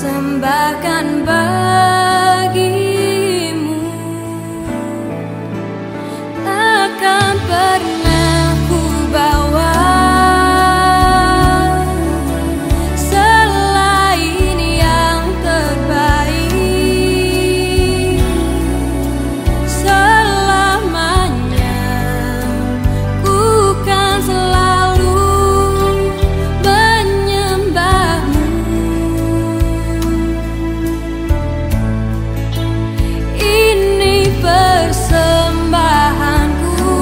persembahkan bagimu, takkan pernah ku bawa selain yang terbaik. Selamanya ku kan selalu menyembahmu. Ini persembahanku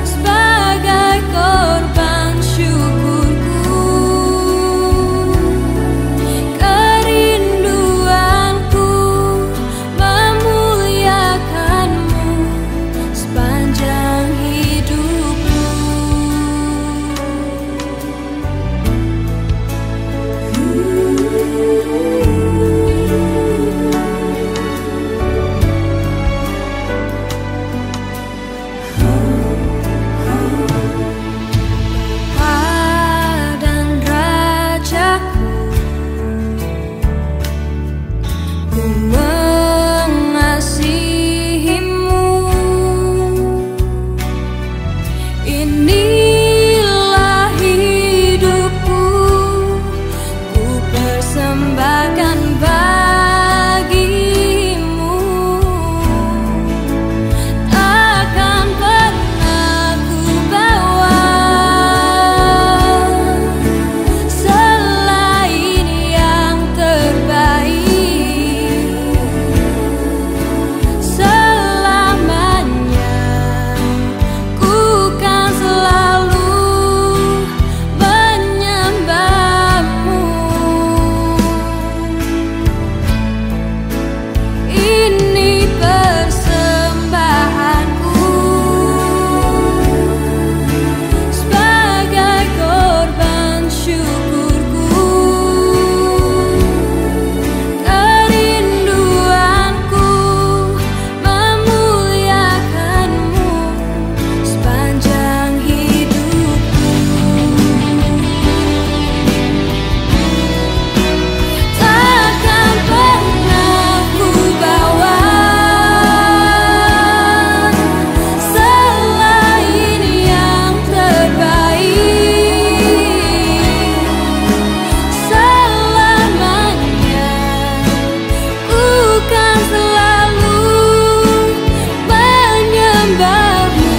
sebagai korban syukurku, kerinduanku memuliakanmu sepanjang hidupku. Dan Rajaku, ku mengasihimu. Inilah hidupku, ku persembahkan bagimu. Takkan pernah ku bawa selain yang terbaik. Selamanya ku kan selalu menyembahmu. Ini persembahanku sebagai korban syukurku, kerinduanku memuliakanmu sepanjang hidupku. Takkan pernah ku bawa selain yang terbaik. Selamanya ku kan selalu menyembahmu.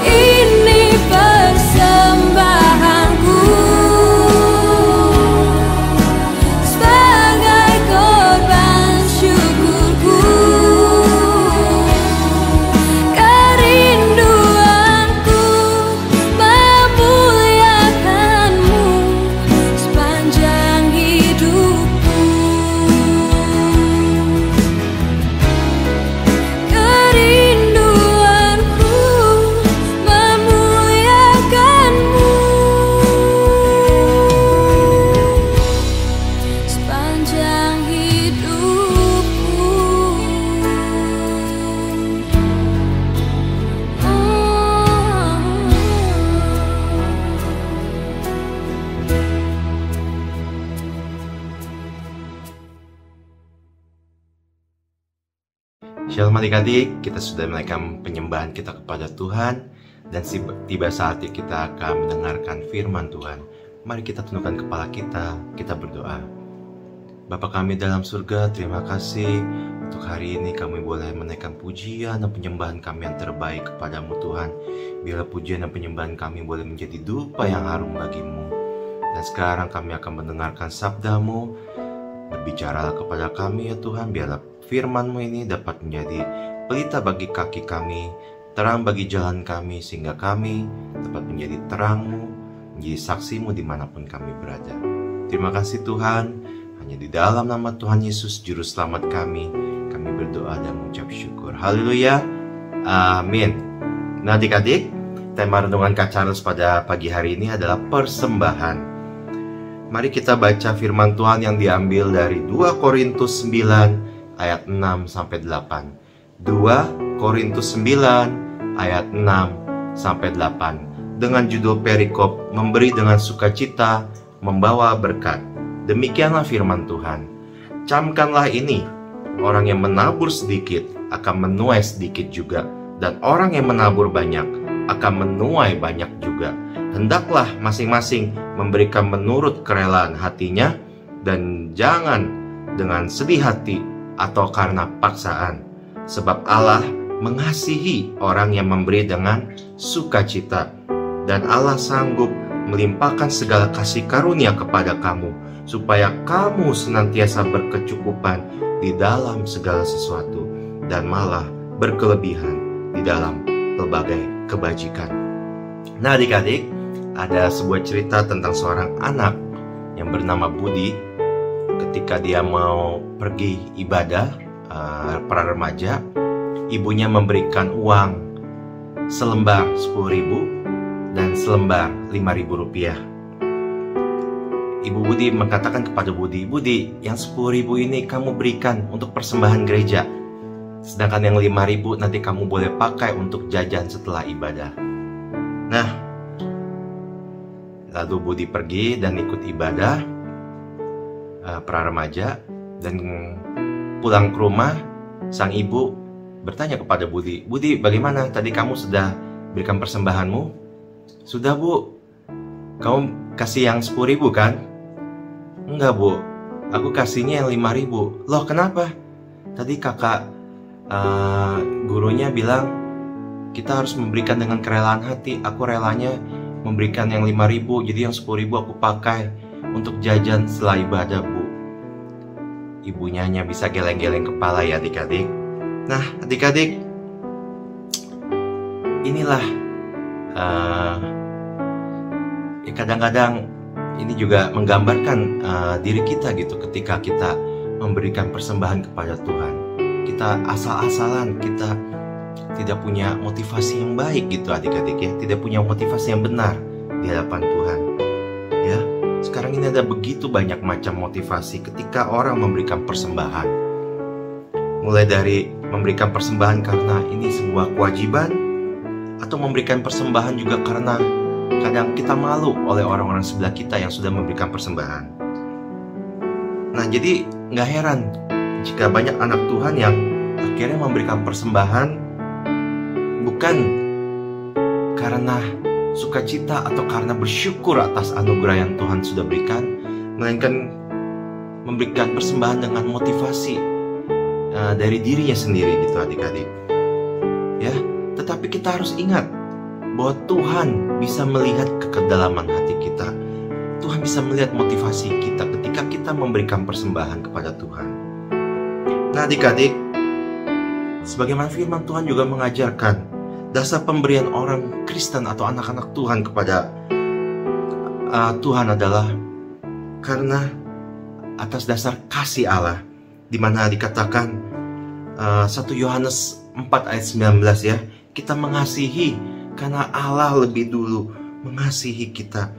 Ini persembahanku sebagai korban syukurku, kerinduanku memuliakanmu sepanjang hidupku. Kerinduanku memuliakanmu sepanjang hidupku. Shalom adik-adik, kita sudah menaikkan penyembahan kita kepada Tuhan. Dan tiba saatnya kita akan mendengarkan firman Tuhan. Mari kita tundukkan kepala kita berdoa. Bapa kami dalam surga, terima kasih untuk hari ini kami boleh menaikkan pujian dan penyembahan kami yang terbaik kepadamu Tuhan. Biarlah pujian dan penyembahan kami boleh menjadi dupa yang harum bagimu. Dan sekarang kami akan mendengarkan sabdamu. Berbicaralah kepada kami ya Tuhan, biarlah firman-Mu ini dapat menjadi pelita bagi kaki kami, terang bagi jalan kami, sehingga kami dapat menjadi terang-Mu, menjadi saksi-Mu dimanapun kami berada. Terima kasih Tuhan, hanya di dalam nama Tuhan Yesus Juru Selamat kami berdoa dan mengucap syukur. Haleluya, amin. Nah adik-adik, tema renungan Kak Charles pada pagi hari ini adalah persembahan. Mari kita baca firman Tuhan yang diambil dari 2 Korintus 9 ayat 6 sampai 8. 2 Korintus 9 ayat 6 sampai 8. dengan judul perikop memberi dengan sukacita membawa berkat. Demikianlah firman Tuhan. Camkanlah ini, orang yang menabur sedikit akan menuai sedikit juga, dan orang yang menabur banyak akan menuai banyak juga. Hendaklah masing-masing memberikan menurut kerelaan hatinya, dan jangan dengan sedih hati atau karena paksaan. Sebab Allah mengasihi orang yang memberi dengan sukacita, dan Allah sanggup melimpahkan segala kasih karunia kepada kamu, supaya kamu senantiasa berkecukupan di dalam segala sesuatu, dan malah berkelebihan di dalam berbagai kebajikan. Nah adik-adik, ada sebuah cerita tentang seorang anak yang bernama Budi. Ketika dia mau pergi ibadah para remaja, ibunya memberikan uang selembar 10.000 dan selembar 5.000 rupiah. Ibu Budi mengatakan kepada Budi, "Budi, yang 10.000 ini kamu berikan untuk persembahan gereja, sedangkan yang 5.000 nanti kamu boleh pakai untuk jajan setelah ibadah." Nah, lalu Budi pergi dan ikut ibadah pra remaja, dan pulang ke rumah, sang ibu bertanya kepada Budi, "Budi, bagaimana? Tadi kamu sudah berikan persembahanmu?" "Sudah, Bu." "Kamu kasih yang 10.000 kan?" "Enggak, Bu. Aku kasihnya yang 5.000. "Loh, kenapa?" "Tadi kakak gurunya bilang kita harus memberikan dengan kerelaan hati. Aku relanya memberikan yang 5.000, jadi yang 10.000 aku pakai untuk jajan setelah ibadah, Bu." Ibunya hanya bisa geleng-geleng kepala ya adik-adik. Nah adik-adik, inilah kadang-kadang ini juga menggambarkan diri kita gitu. Ketika kita memberikan persembahan kepada Tuhan, kita asal-asalan, kita tidak punya motivasi yang baik gitu adik-adik ya, tidak punya motivasi yang benar di hadapan Tuhan ya. Sekarang ini ada begitu banyak macam motivasi ketika orang memberikan persembahan. Mulai dari memberikan persembahan karena ini sebuah kewajiban, atau memberikan persembahan juga karena kadang kita malu oleh orang-orang sebelah kita yang sudah memberikan persembahan. Nah jadi nggak heran jika banyak anak Tuhan yang akhirnya memberikan persembahan bukan karena sukacita atau karena bersyukur atas anugerah yang Tuhan sudah berikan, melainkan memberikan persembahan dengan motivasi dari dirinya sendiri gitu adik-adik ya. Tetapi kita harus ingat bahwa Tuhan bisa melihat kedalaman hati kita. Tuhan bisa melihat motivasi kita ketika kita memberikan persembahan kepada Tuhan. Nah adik-adik, sebagaimana firman Tuhan juga mengajarkan, dasar pemberian orang Kristen atau anak-anak Tuhan kepada Tuhan adalah karena atas dasar kasih Allah, di mana dikatakan 1 Yohanes 4 ayat 19 ya, kita mengasihi karena Allah lebih dulu mengasihi kita.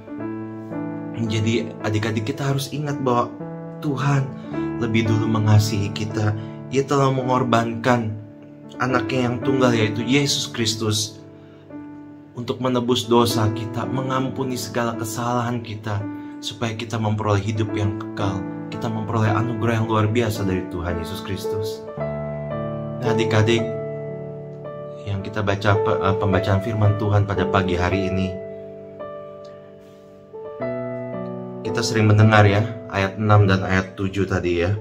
Jadi adik-adik kita harus ingat bahwa Tuhan lebih dulu mengasihi kita. Ia telah mengorbankan anaknya yang tunggal, yaitu Yesus Kristus, untuk menebus dosa kita, mengampuni segala kesalahan kita, supaya kita memperoleh hidup yang kekal, kita memperoleh anugerah yang luar biasa dari Tuhan Yesus Kristus. Nah adik-adik, yang kita baca pembacaan firman Tuhan pada pagi hari ini, kita sering mendengar ya ayat 6 dan ayat 7 tadi ya,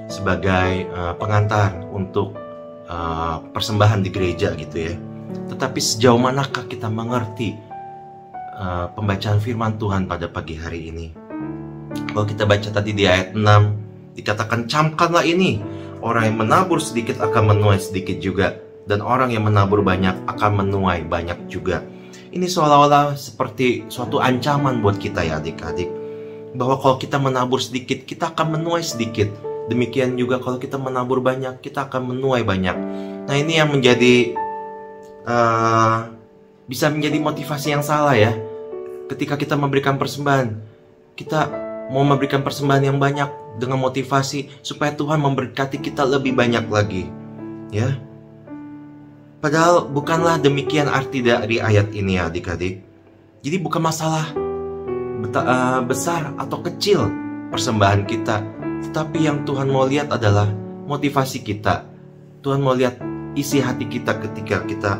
sebagai pengantar untuk persembahan di gereja gitu ya. Tetapi sejauh manakah kita mengerti pembacaan firman Tuhan pada pagi hari ini? Kalau kita baca tadi di ayat 6, dikatakan, "Camkanlah ini, orang yang menabur sedikit akan menuai sedikit juga, dan orang yang menabur banyak akan menuai banyak juga." Ini seolah-olah seperti suatu ancaman buat kita ya adik-adik, bahwa kalau kita menabur sedikit, kita akan menuai sedikit. Demikian juga kalau kita menabur banyak, kita akan menuai banyak. Nah ini yang menjadi bisa menjadi motivasi yang salah ya. Ketika kita memberikan persembahan, kita mau memberikan persembahan yang banyak dengan motivasi supaya Tuhan memberkati kita lebih banyak lagi ya. Padahal bukanlah demikian arti dari ayat ini ya adik-adik. Jadi bukan masalah besar atau kecil persembahan kita, tetapi yang Tuhan mau lihat adalah motivasi kita. Tuhan mau lihat isi hati kita ketika kita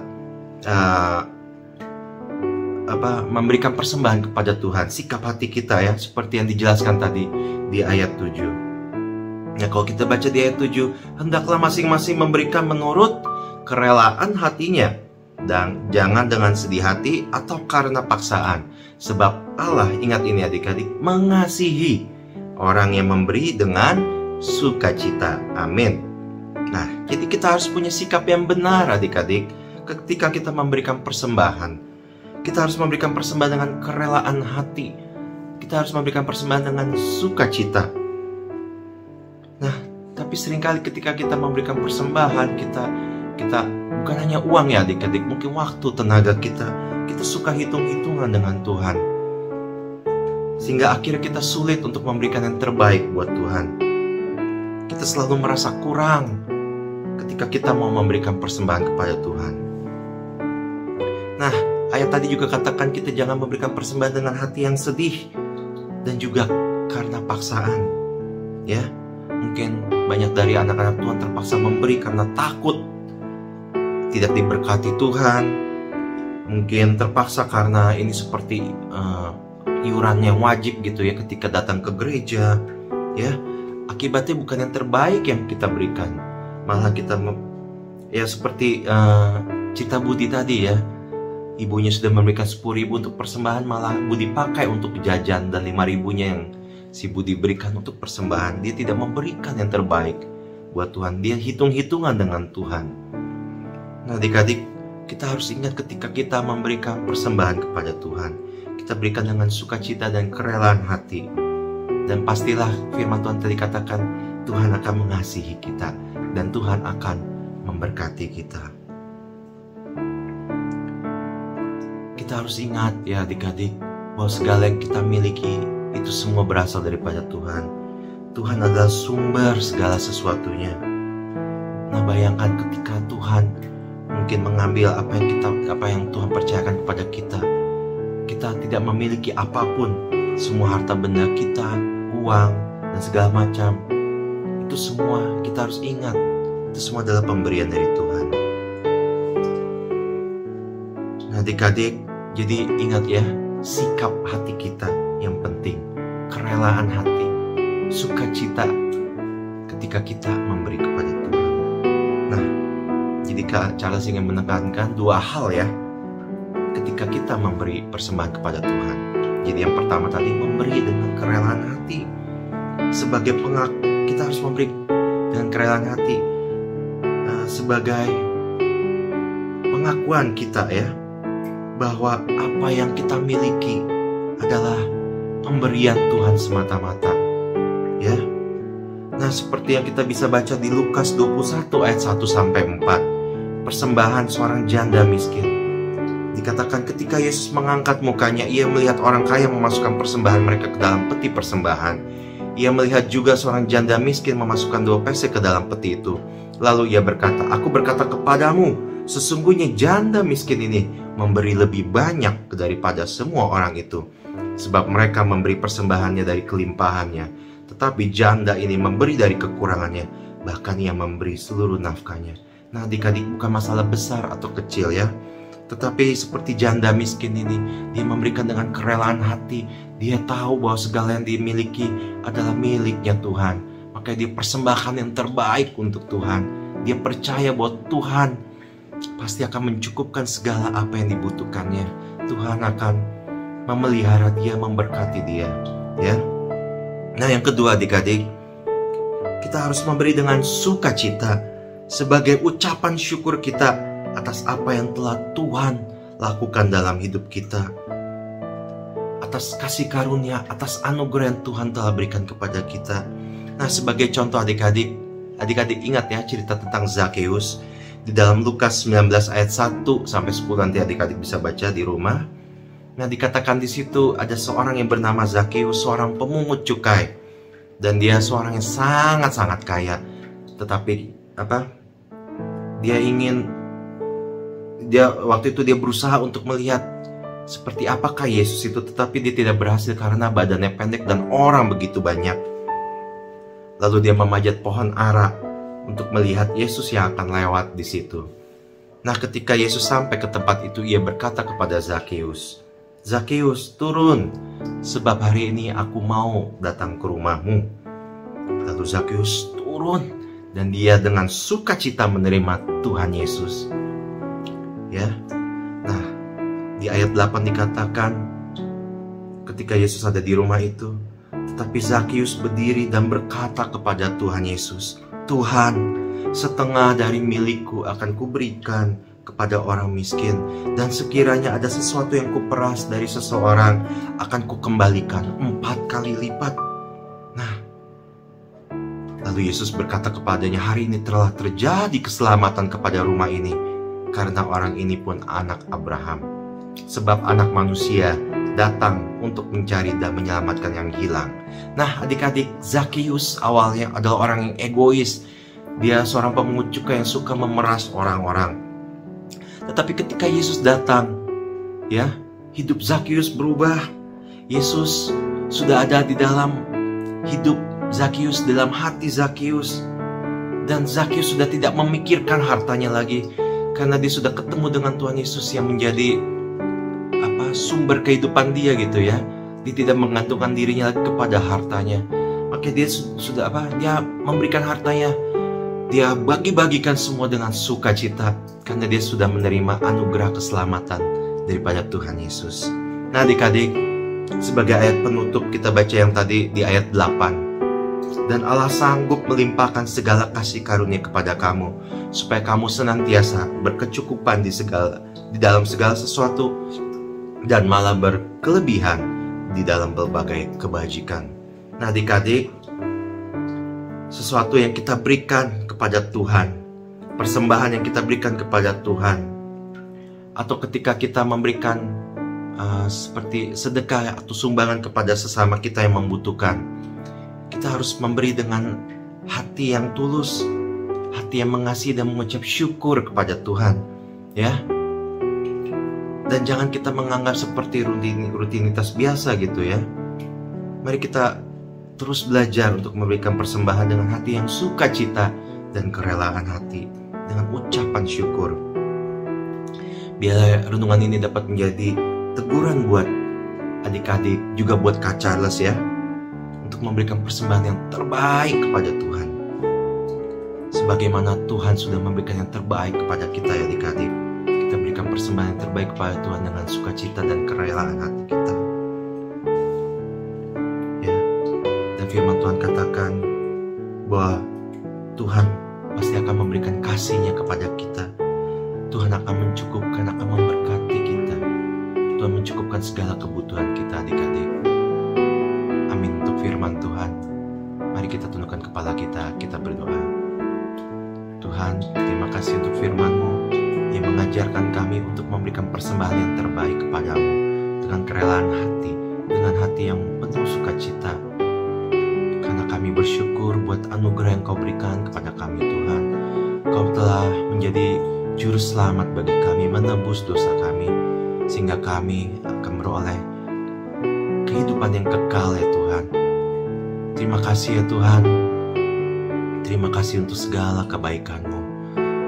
memberikan persembahan kepada Tuhan. Sikap hati kita ya, seperti yang dijelaskan tadi di ayat 7. Nah, kalau kita baca di ayat 7, hendaklah masing-masing memberikan menurut kerelaan hatinya, dan jangan dengan sedih hati atau karena paksaan. Sebab Allah, ingat ini adik-adik, mengasihi orang yang memberi dengan sukacita. Amin. Nah, jadi kita harus punya sikap yang benar adik-adik ketika kita memberikan persembahan. Kita harus memberikan persembahan dengan kerelaan hati. Kita harus memberikan persembahan dengan sukacita. Nah, tapi seringkali ketika kita memberikan persembahan, kita bukan hanya uang ya adik-adik, mungkin waktu, tenaga kita suka hitung-hitungan dengan Tuhan. Sehingga akhirnya kita sulit untuk memberikan yang terbaik buat Tuhan. Kita selalu merasa kurang ketika kita mau memberikan persembahan kepada Tuhan. Nah, ayat tadi juga katakan kita jangan memberikan persembahan dengan hati yang sedih dan juga karena paksaan. Ya, mungkin banyak dari anak-anak Tuhan terpaksa memberi karena takut tidak diberkati Tuhan. Mungkin terpaksa karena ini seperti iuran yang wajib gitu ya ketika datang ke gereja. Ya, akibatnya bukan yang terbaik yang kita berikan. Malah kita ya seperti Cita Budi tadi ya. Ibunya sudah memberikan 10.000 untuk persembahan, malah Budi pakai untuk jajan, dan 5.000-nya yang si Budi berikan untuk persembahan. Dia tidak memberikan yang terbaik buat Tuhan. Dia hitung-hitungan dengan Tuhan. Nah, adik-adik, kita harus ingat ketika kita memberikan persembahan kepada Tuhan, kita berikan dengan sukacita dan kerelaan hati. Dan pastilah firman Tuhan tadi katakan, Tuhan akan mengasihi kita dan Tuhan akan memberkati kita. Kita harus ingat ya adik-adik, bahwa segala yang kita miliki itu semua berasal daripada Tuhan. Tuhan adalah sumber segala sesuatunya. Nah, bayangkan ketika Tuhan mungkin mengambil apa yang Tuhan percayakan kepada kita. Kita tidak memiliki apapun, semua harta benda kita, uang dan segala macam. Itu semua kita harus ingat, itu semua adalah pemberian dari Tuhan. Nah, adik-adik, jadi ingat ya, sikap hati kita yang penting, kerelaan hati, sukacita ketika kita memberi kepada Tuhan. Nah, jadi Kak Charles ingin menekankan dua hal ya ketika kita memberi persembahan kepada Tuhan. Jadi yang pertama tadi, memberi dengan kerelaan hati. Sebagai kita harus memberi dengan kerelaan hati sebagai pengakuan kita ya, bahwa apa yang kita miliki adalah pemberian Tuhan semata-mata ya. Nah, seperti yang kita bisa baca di Lukas 21 ayat 1-4, persembahan seorang janda miskin. Dikatakan ketika Yesus mengangkat mukanya, ia melihat orang kaya memasukkan persembahan mereka ke dalam peti persembahan. Ia melihat juga seorang janda miskin memasukkan 2 pesek ke dalam peti itu. Lalu ia berkata, aku berkata kepadamu, sesungguhnya janda miskin ini memberi lebih banyak daripada semua orang itu, sebab mereka memberi persembahannya dari kelimpahannya, tetapi janda ini memberi dari kekurangannya, bahkan ia memberi seluruh nafkahnya. Nah, adik-adik, bukan masalah besar atau kecil ya, tetapi seperti janda miskin ini, dia memberikan dengan kerelaan hati. Dia tahu bahwa segala yang dimiliki adalah miliknya Tuhan, maka dia persembahkan yang terbaik untuk Tuhan. Dia percaya bahwa Tuhan pasti akan mencukupkan segala apa yang dibutuhkannya. Tuhan akan memelihara dia, memberkati dia ya. Nah, yang kedua adik-adik, kita harus memberi dengan sukacita sebagai ucapan syukur kita atas apa yang telah Tuhan lakukan dalam hidup kita, atas kasih karunia, atas anugerah yang Tuhan telah berikan kepada kita. Nah, sebagai contoh adik-adik ingat ya cerita tentang Zakeus di dalam Lukas 19 ayat 1-10, nanti adik-adik bisa baca di rumah. Nah, dikatakan di situ ada seorang yang bernama Zakeus, seorang pemungut cukai, dan dia seorang yang sangat-sangat kaya. Tetapi waktu itu dia berusaha untuk melihat seperti apakah Yesus itu, tetapi dia tidak berhasil karena badannya pendek dan orang begitu banyak. Lalu dia memanjat pohon ara untuk melihat Yesus yang akan lewat di situ. Nah, ketika Yesus sampai ke tempat itu, ia berkata kepada Zakheus, "Zakheus, turun, sebab hari ini aku mau datang ke rumahmu." Lalu Zakheus turun dan dia dengan sukacita menerima Tuhan Yesus. Ya. Nah, di ayat 8 dikatakan, ketika Yesus ada di rumah itu, tetapi Zakheus berdiri dan berkata kepada Tuhan Yesus, "Tuhan, setengah dari milikku akan kuberikan kepada orang miskin, dan sekiranya ada sesuatu yang kuperas dari seseorang, akan kukembalikan 4 kali lipat." Nah, lalu Yesus berkata kepadanya, "Hari ini telah terjadi keselamatan kepada rumah ini, karena orang ini pun anak Abraham. Sebab anak manusia datang untuk mencari dan menyelamatkan yang hilang." Nah, adik-adik, Zakheus awalnya adalah orang yang egois. Dia seorang pemungut cukai yang suka memeras orang-orang. Tetapi ketika Yesus datang, ya, hidup Zakheus berubah. Yesus sudah ada di dalam hidup Zakheus, dalam hati Zakheus. Dan Zakheus sudah tidak memikirkan hartanya lagi, karena dia sudah ketemu dengan Tuhan Yesus yang menjadi sumber kehidupan dia gitu ya. Dia tidak menggantungkan dirinya lagi kepada hartanya. Maka dia sudah dia memberikan hartanya, dia bagi-bagikan semua dengan sukacita, karena dia sudah menerima anugerah keselamatan daripada Tuhan Yesus. Nah, adik-adik, sebagai ayat penutup kita baca yang tadi di ayat 8. "Dan Allah sanggup melimpahkan segala kasih karunia kepada kamu, supaya kamu senantiasa berkecukupan di dalam segala sesuatu, dan malah berkelebihan di dalam berbagai kebajikan." Nah, adik-adik, sesuatu yang kita berikan kepada Tuhan, persembahan yang kita berikan kepada Tuhan, atau ketika kita memberikan seperti sedekah atau sumbangan kepada sesama kita yang membutuhkan, kita harus memberi dengan hati yang tulus, hati yang mengasihi dan mengucap syukur kepada Tuhan, ya. Dan jangan kita menganggap seperti rutinitas biasa gitu ya. Mari kita terus belajar untuk memberikan persembahan dengan hati yang sukacita dan kerelaan hati, dengan ucapan syukur. Biar renungan ini dapat menjadi teguran buat adik-adik, juga buat Kak Charles ya, untuk memberikan persembahan yang terbaik kepada Tuhan. Sebagaimana Tuhan sudah memberikan yang terbaik kepada kita ya adik-adik, kita berikan persembahan yang terbaik kepada Tuhan dengan sukacita dan kerelaan hati kita. Ya, dan firman Tuhan katakan bahwa Tuhan pasti akan memberikan kasih-Nya kepada kita. Tuhan akan mencukupkan, akan memberkati kita. Tuhan mencukupkan segala kebutuhan kita adik-adik. Amin untuk firman Tuhan. Mari kita tundukkan kepala kita, kita berdoa. Tuhan, terima kasih untuk firman-Mu yang mengajarkan kami untuk memberikan persembahan yang terbaik kepadamu dengan kerelaan hati, dengan hati yang penuh sukacita. Karena kami bersyukur buat anugerah yang Kau berikan kepada kami Tuhan. Kau telah menjadi juru selamat bagi kami, menebus dosa kami, sehingga kami akan beroleh kehidupan yang kekal ya Tuhan. Terima kasih ya Tuhan. Terima kasih untuk segala kebaikan-Mu.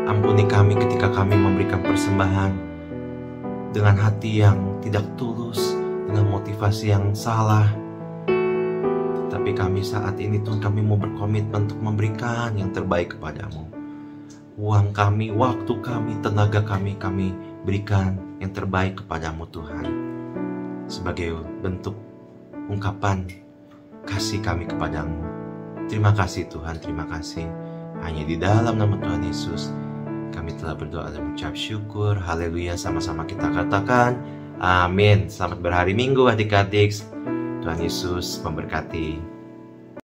Ampuni kami ketika kami memberikan persembahan dengan hati yang tidak tulus, dengan motivasi yang salah. Tapi kami saat ini Tuhan, kami mau berkomitmen untuk memberikan yang terbaik kepadamu. Uang kami, waktu kami, tenaga kami berikan yang terbaik kepadamu Tuhan. Sebagai bentuk ungkapan kasih kami kepadamu. Terima kasih Tuhan, terima kasih. Hanya di dalam nama Tuhan Yesus kami telah berdoa dan mengucap syukur. Haleluya, sama-sama kita katakan amin. Selamat berhari Minggu adik-adik. Tuhan Yesus memberkati.